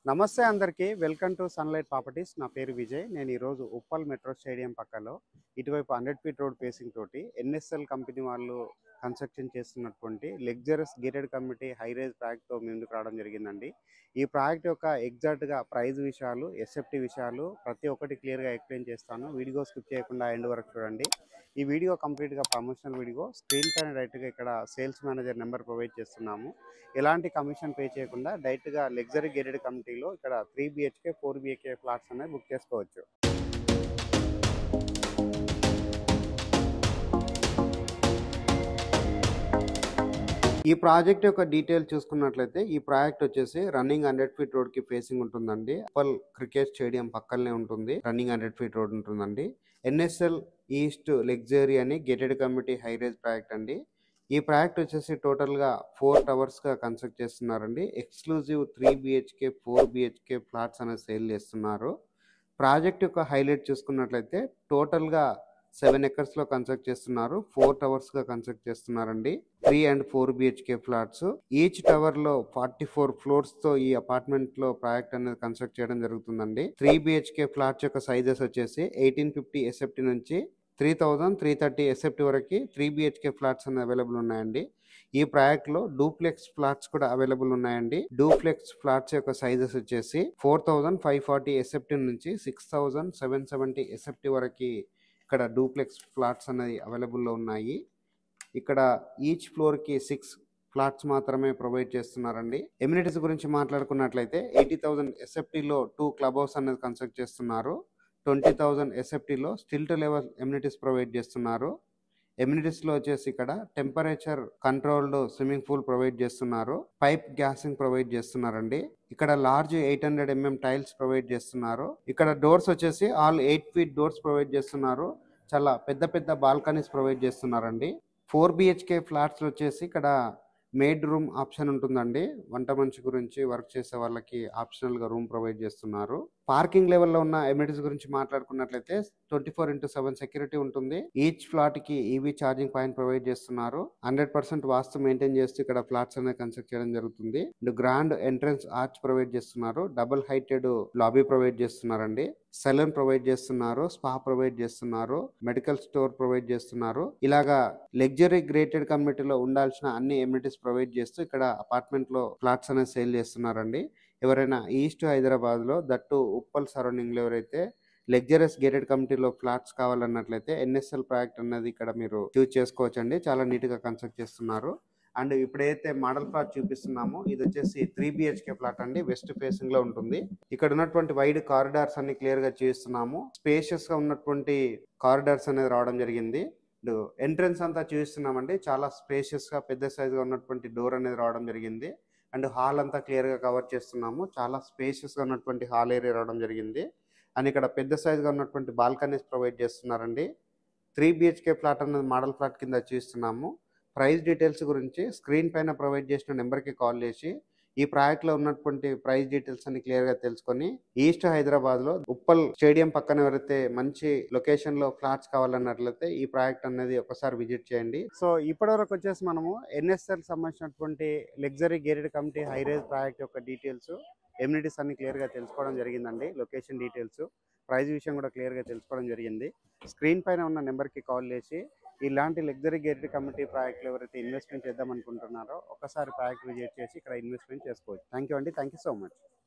నమస్తే అందరికీ. Welcome to sunlight properties. నా పేరు విజయ్. నేను ఈరోజు ఉప్పల్ మెట్రో స్టేడియం పక్కలో ఇటువైపు 100 ఫీట్ రోడ్ ఫేసింగ్ తోటి ఎన్ఎస్ఎల్ కంపెనీ వాళ్ళు కన్స్ట్రక్షన్ చేస్తున్నటువంటి luxurious gated community high rise ప్రాజెక్ట్‌తో మీ ముందుకు రావడం జరిగిందండి. ఈ ప్రాజెక్ట్ యొక్క ఎగ్జాక్ట్‌గా ప్రైస్ విషయాలు, ఎస్ఎఫ్టీ విషయాలు ప్రతి ఒక్కటి క్లియర్‌గా ఎక్స్‌ప్లెయిన్ చేస్తాను. వీడియో స్కిప్ చేయకుండా ఎండ్ వరకు చూడండి. ఈ వీడియో కంప్లీట్‌గా ప్రమోషనల్ వీడియో. స్క్రీన్ పైన డైరెక్ట్‌గా ఇక్కడ సేల్స్ మేనేజర్ నెంబర్ ప్రొవైడ్ చేస్తున్నాము. ఎలాంటి కమిషన్ పే చేయకుండా డైరెక్ట్‌గా లగ్జరీ గేటెడ్ కమ్యూనిటీలో ఇక్కడ 3 బీహెచ్‌కే, 4 బీహెచ్‌కే ఫ్లాట్స్ అనేవి బుక్ చేసుకోవచ్చు. ఈ ప్రాజెక్ట్ యొక్క డీటెయిల్ చూసుకున్నట్లయితే ఈ ప్రాజెక్ట్ వచ్చేసి రన్నింగ్ 100 ఫీట్ రోడ్ కి ఫేసింగ్ ఉంటుందండి. ఉప్పల్ క్రికెట్ స్టేడియం పక్కనే ఉంటుంది. రన్నింగ్ 100 ఫీట్ రోడ్ ఉంటుందండి. ఎన్ఎస్ఎల్ ఈస్ట్ లగ్జరీ అని gated community high rise project అండి. ఈ ప్రాజెక్ట్ వచ్చేసి టోటల్ గా 4 టవర్స్ గా కన్స్ట్రక్ట్ చేస్తున్నారండి. ఎక్స్క్లూజివ్ 3 బిహెచ్కే 4 బిహెచ్కే ఫ్లాట్స్ అనేది సేల్ చేస్తున్నారు. ప్రాజెక్ట్ యొక్క హైలైట్ చూసుకున్నట్లయితే టోటల్ గా 7 ఎకర్స్ లో కన్స్ట్రక్ట్ చేస్తున్నారు. 4 టవర్స్ గా కన్స్ట్రక్ట్ చేస్తున్నారండి. 3 and 4 BHK flats. Each tower లో 44 ఫ్లోర్స్ తో ఈ అపార్ట్మెంట్ లో ప్రాజెక్ట్ అనేది కన్స్ట్రక్ట్ చేయడం జరుగుతుందండి. 3 బిహెచ్కే ఫ్లాట్స్ యొక్క సైజెస్ వచ్చేసి 1850 ఎస్ఎఫ్టీ నుంచి 3330 ఎస్ఎఫ్టీ వరకు 3 బిహెచ్కే ఫ్లాట్స్ అనేవి అవైలబుల్ ఉన్నాయండి. ఈ ప్రాజెక్ట్ లో డూప్లెక్స్ ఫ్లాట్స్ కూడా అవైలబుల్ ఉన్నాయండి. డూప్లెక్స్ ఫ్లాట్స్ యొక్క సైజెస్ వచ్చేసి 4540 ఎస్ఎఫ్టీ నుంచి 6770 ఎస్ఎఫ్టీ వరకు ఇక్కడ డూప్లెక్స్ ఫ్లాట్స్ అనేది అవైలబుల్ లో ఉన్నాయి. ఇక్కడ ఈచ్ ఫ్లోర్ కి 6 ఫ్లాట్స్ మాత్రమే ప్రొవైడ్ చేస్తున్నారండి. ఎమ్యూనిటీస్ గురించి మాట్లాడుకున్నట్లయితే 80,000 ఎస్ఎఫ్టీ లో 2 క్లబ్ హౌస్ అనేది కన్స్ట్రక్ట్ చేస్తున్నారు. 20,000 ఎస్ఎఫ్టీ లో స్టిల్ట్ లెవెల్ ఎమ్యూనిటీస్ ప్రొవైడ్ చేస్తున్నారు. ఎమ్యూనిటీస్ లో వచ్చేసి ఇక్కడ temperature controlled swimming pool provide చేస్తున్నారు. పైప్ గ్యాసింగ్ ప్రొవైడ్ చేస్తున్నారండి. ఇక్కడ లార్జ్ 800 టైల్స్ ప్రొవైడ్ చేస్తున్నారు. ఇక్కడ డోర్స్ వచ్చేసి ఆల్ 8 ఫీట్ డోర్స్ ప్రొవైడ్ చేస్తున్నారు. చాలా పెద్ద పెద్ద బాల్కనీస్ ప్రొవైడ్ చేస్తున్నారండి. 4 బిహెచ్కే ఫ్లాట్స్ వచ్చేసి ఇక్కడ మేడ్ రూమ్ ఆప్షన్ ఉంటుందండి. వంట మనిషి గురించి వర్క్ చేసే వాళ్ళకి ఆప్షనల్ గా రూమ్ ప్రొవైడ్ చేస్తున్నారు. పార్కింగ్ లెవెల్లో ఉన్న ఎమ్యూనిటీస్ గురించి మాట్లాడుకున్నట్లయితే 24/7 సెక్యూరిటీ ఉంటుంది. ఈచ్ ఫ్లాట్ కి ఈవీ ఛార్జింగ్ పాయింట్ ప్రొవైడ్ చేస్తున్నారు. 100% వాస్తు మెయింటైన్ చేస్తూ ఇక్కడ ఫ్లాట్స్ అనేది కన్స్ట్రక్ట్ చేయడం జరుగుతుంది. గ్రాండ్ ఎంట్రన్స్ ఆర్చ్ ప్రొవైడ్ చేస్తున్నారు. డబుల్ హైటెడ్ లాబీ ప్రొవైడ్ చేస్తున్నారండి. సెలూన్ ప్రొవైడ్ చేస్తున్నారు. స్పా ప్రొవైడ్ చేస్తున్నారు. మెడికల్ స్టోర్ ప్రొవైడ్ చేస్తున్నారు. ఇలాగా లగ్జరీ గ్రేటెడ్ కమ్యూనిటీలో ఉండాల్సిన అన్ని ఎమ్యూనిటీస్ ప్రొవైడ్ చేస్తూ ఇక్కడ అపార్ట్మెంట్ లో ఫ్లాట్స్ అనేది సేల్ చేస్తున్నారండి. ఎవరైనా ఈస్ట్ హైదరాబాద్ లో దట్టు ఉప్పల్ సరౌండింగ్ లో ఎవరైతే లగ్జరస్ గేటెడ్ కమ్యూనిటీలో ఫ్లాట్స్ కావాలన్నట్లయితే ఎన్ఎస్ఎల్ ప్రాజెక్ట్ అనేది ఇక్కడ మీరు చూస్ చేసుకోవచ్చండి. చాలా నీట్ గా కన్స్ట్రక్ట్ చేస్తున్నారు. అండ్ ఇప్పుడైతే మోడల్ ఫ్లాట్ చూపిస్తున్నామో ఇది వచ్చేసి 3 బిహెచ్కే ఫ్లాట్ అండి. వెస్ట్ ఫేసింగ్ లో ఉంటుంది. ఇక్కడ ఉన్నటువంటి వైడ్ కారిడార్స్ అన్ని క్లియర్ గా చూస్తున్నాము. స్పేషియస్ గా ఉన్నటువంటి కారిడార్స్ అనేది రావడం జరిగింది. ఎంట్రన్స్ అంతా చూస్తున్నామండి. చాలా స్పేషియస్ గా పెద్ద సైజ్ గా ఉన్నటువంటి డోర్ అనేది రావడం జరిగింది. అండ్ హాల్ అంతా క్లియర్ గా కవర్ చేస్తున్నాము. చాలా స్పేషియస్ గా ఉన్నటువంటి హాల్ ఏరియా రావడం జరిగింది. అండ్ ఇక్కడ పెద్ద సైజ్ గా ఉన్నటువంటి బాల్కనీస్ ప్రొవైడ్ చేస్తున్నారండి. 3 బిహెచ్కే ఫ్లాట్ అనేది మోడల్ ఫ్లాట్ కింద చూస్తున్నాము. ప్రైస్ డీటెయిల్స్ గురించి స్క్రీన్ పైన ప్రొవైడ్ చేసిన నెంబర్కి కాల్ చేసి ఈ ప్రాజెక్ట్ లో ఉన్నటువంటి ప్రైస్ డీటెయిల్స్ అన్ని క్లియర్ గా తెలుసుకొని ఈస్ట్ హైదరాబాద్ లో ఉప్పల్ స్టేడియం పక్కన ఎవరైతే మంచి లొకేషన్ లో ఫ్లాట్స్ కావాలన్నట్లయితే ఈ ప్రాజెక్ట్ అనేది ఒకసారి విజిట్ చేయండి. సో ఇప్పటి వరకు వచ్చేసి మనము ఎన్ఎస్ఎల్ సంబంధించినటువంటి luxury gated community high rise project యొక్క డీటెయిల్స్ ఎమ్యూనిటీస్ అన్ని క్లియర్ గా తెలుసుకోవడం జరిగిందండి. లొకేషన్ డీటెయిల్స్ ప్రైస్ విషయం కూడా క్లియర్ గా తెలుసుకోవడం జరిగింది. స్క్రీన్ పైన ఉన్న నెంబర్కి కాల్ చేసి ఇలాంటి లగ్జరీ గేటెడ్ కమ్యూనిటీ ప్రాజెక్టులు ఎవరైతే ఇన్వెస్ట్మెంట్ చేద్దాం అనుకుంటున్నారో ఒకసారి ప్రాజెక్ట్ విజిట్ చేసి ఇక్కడ ఇన్వెస్ట్మెంట్ చేసుకోవచ్చు. థ్యాంక్ యూ అండి. Thank you so much.